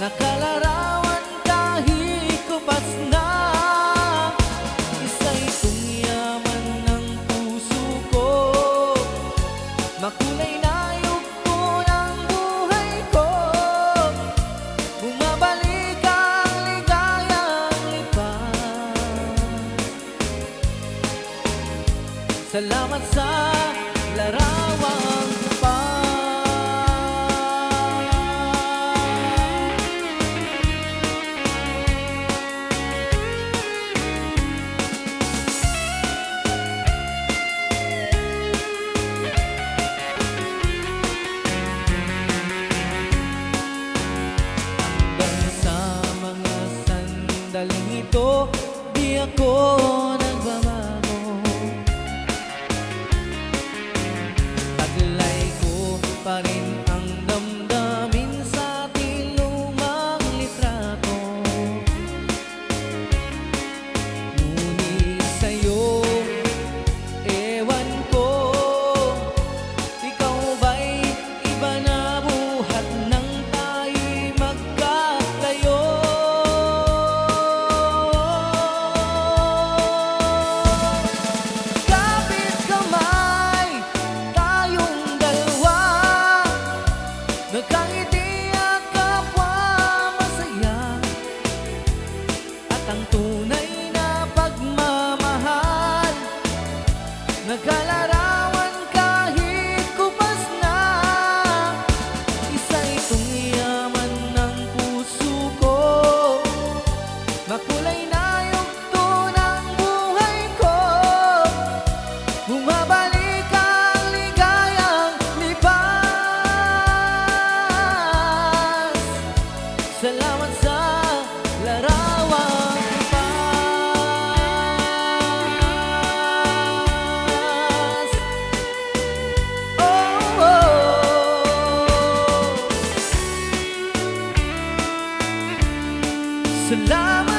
nakalarawan kahit kupas na. Isa itong yaman ng puso ko, makulay na yugto ng buhay ko. Bumabalik ang ligayang lipas. Salamat sa larawang pa. Sandaling ito, di ako nagbabago. Taglay ko pa rin ang damdamin sa ating lumang litrato. Ngunit sa'yo, ewan ko, ikaw ba'y iba na buhat nang tayo'y magkalayo? Nagkangiti at kapwa masaya, at ang tunay na pagmamahal, nagkalarawan kahit kupas na. Isa itong yaman ng puso ko, makulay na yugto ng buhay ko. Bumabalik ang ligayang lipas. Salamat sa larawang lipas. Oh, oh. Salamat.